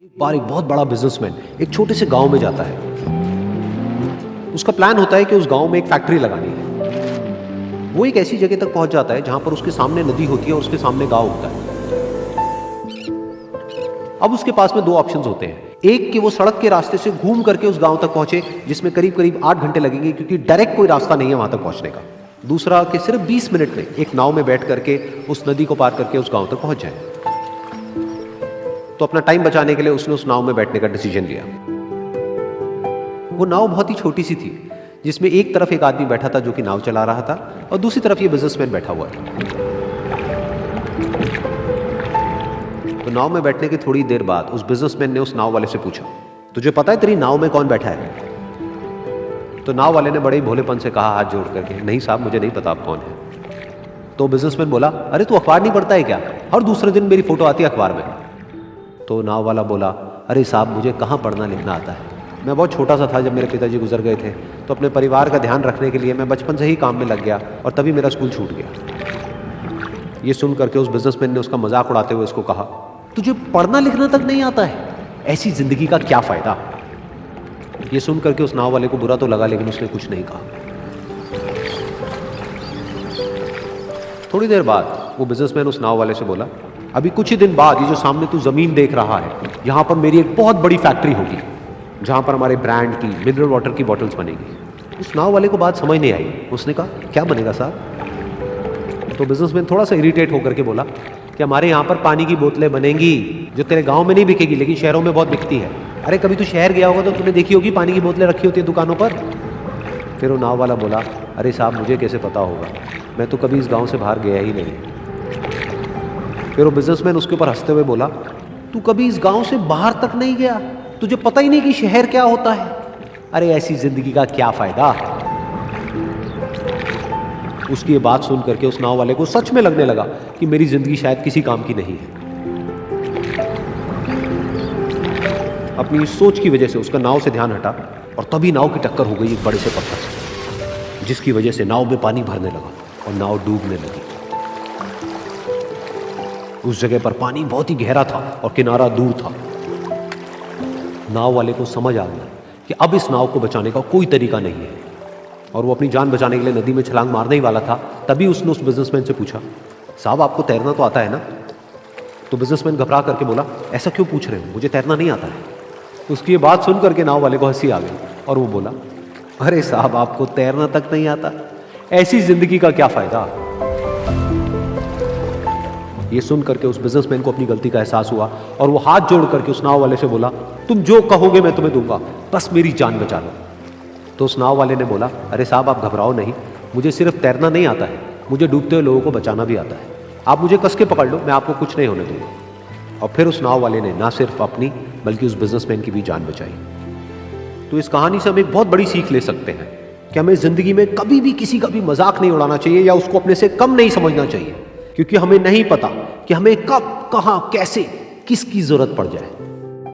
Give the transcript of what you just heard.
बार एक बहुत बड़ा बिजनेसमैन एक छोटे से गांव में जाता है। उसका प्लान होता है कि उस गांव में एक फैक्ट्री लगानी है। वो एक ऐसी जगह तक पहुंच जाता है जहां पर उसके सामने नदी होती है और उसके सामने गांव होता है। अब उसके पास में दो ऑप्शंस होते हैं। एक कि वो सड़क के रास्ते से घूम करके उस गांव तक पहुंचे, जिसमें करीब करीब 8 घंटे लगेंगे, क्योंकि डायरेक्ट कोई रास्ता नहीं है वहां तक पहुंचने का। दूसरा कि सिर्फ 20 मिनट में एक नाव में बैठ करके उस नदी को पार करके उस गांव तक पहुंच जाए। तो अपना टाइम बचाने के लिए उसने उस नाव में बैठने का डिसीजन लिया। वो नाव बहुत ही छोटी सी थी, जिसमें एक तरफ एक आदमी बैठा था जो कि नाव चला रहा था और दूसरी तरफ ये बिजनेसमैन बैठा हुआ था। तो नाव में बैठने की थोड़ी देर बाद उस बिजनेसमैन ने उस नाव वाले से पूछा, तुझे पता है तेरी नाव में कौन बैठा है? तो नाव वाले ने बड़े ही भोलेपन से कहा हाथ जोड़ करके, नहीं साहब मुझे नहीं पता आप कौन है। तो बिजनेसमैन बोला, अरे तू अखबार नहीं पढ़ता है क्या? हर दूसरे दिन मेरी फोटो आती है अखबार में। तो नाव वाला बोला, अरे साहब मुझे कहाँ पढ़ना लिखना आता है, मैं बहुत छोटा सा था जब मेरे पिताजी गुजर गए थे, तो अपने परिवार का ध्यान रखने के लिए मैं बचपन से ही काम में लग गया और तभी मेरा स्कूल छूट गया। ये सुन करके उस बिजनेसमैन ने उसका मजाक उड़ाते हुए उसको कहा, तुझे पढ़ना लिखना तक नहीं आता है, ऐसी जिंदगी का क्या फायदा? ये सुन करके उस नाव वाले को बुरा तो लगा, लेकिन उसने कुछ नहीं कहा। थोड़ी देर बाद वो बिजनेसमैन उस नाव वाले से बोला, अभी कुछ ही दिन बाद ये जो सामने तू जमीन देख रहा है, यहां पर मेरी एक बहुत बड़ी फैक्ट्री होगी जहां पर हमारे ब्रांड की मिनरल वाटर की बॉटल्स बनेगी। उस नाव वाले को बात समझ नहीं आई। उसने कहा, क्या बनेगा साहब? तो बिजनेसमैन थोड़ा सा इरिटेट होकर के बोला कि हमारे यहाँ पर पानी की बोतलें बनेंगी जो तेरे गांव में नहीं बिकेगी, लेकिन शहरों में बहुत बिकती है। अरे कभी तू शहर गया होगा तो तूने देखी होगी पानी की बोतलें रखी होती है दुकानों पर। फिर वो नाव वाला बोला, अरे साहब मुझे कैसे पता होगा, मैं तो कभी इस गाँव से बाहर गया ही नहीं। फिर वो बिजनेसमैन उसके ऊपर हंसते हुए बोला, तू कभी इस गांव से बाहर तक नहीं गया, तुझे पता ही नहीं कि शहर क्या होता है? अरे ऐसी जिंदगी का क्या फायदा? उसकी ये बात सुन करके उस नाव वाले को सच में लगने लगा कि मेरी जिंदगी शायद किसी काम की नहीं है। अपनी इस सोच की वजह से उसका नाव से ध्यान हटा और तभी नाव की टक्कर हो गई एक बड़े से पत्थर से, जिसकी वजह से नाव में पानी भरने लगा और नाव डूबने लगी। उस जगह पर पानी बहुत ही गहरा था और किनारा दूर था। नाव वाले को समझ आ गया कि अब इस नाव को बचाने का कोई तरीका नहीं है और वो अपनी जान बचाने के लिए नदी में छलांग मारने ही वाला था। तभी उसने उस बिजनेसमैन से पूछा, साहब आपको तैरना तो आता है ना? तो बिजनेसमैन घबरा करके बोला, ऐसा क्यों पूछ रहे हो, मुझे तैरना नहीं आता है। उसकी ये बात सुन करके नाव वाले को हंसी आ गई और वो बोला, अरे साहब आपको तैरना तक नहीं आता, ऐसी जिंदगी का क्या फायदा? ये सुन करके उस बिजनेसमैन को अपनी गलती का एहसास हुआ और वो हाथ जोड़ करके उस नाव वाले से बोला, तुम जो कहोगे मैं तुम्हें दूंगा, बस मेरी जान बचा लो। तो उस नाव वाले ने बोला, अरे साहब आप घबराओ नहीं, मुझे सिर्फ तैरना नहीं आता है, मुझे डूबते हुए लोगों को बचाना भी आता है। आप मुझे कस के पकड़ लो, मैं आपको कुछ नहीं होने दूंगा। और फिर उस नाव वाले ने ना सिर्फ अपनी बल्कि उस बिजनेसमैन की भी जान बचाई। तो इस कहानी से हम एक बहुत बड़ी सीख ले सकते हैं कि हमें जिंदगी में कभी भी किसी का भी मजाक नहीं उड़ाना चाहिए या उसको अपने से कम नहीं समझना चाहिए, क्योंकि हमें नहीं पता कि हमें कब, कहां, कैसे, किसकी जरूरत पड़ जाए।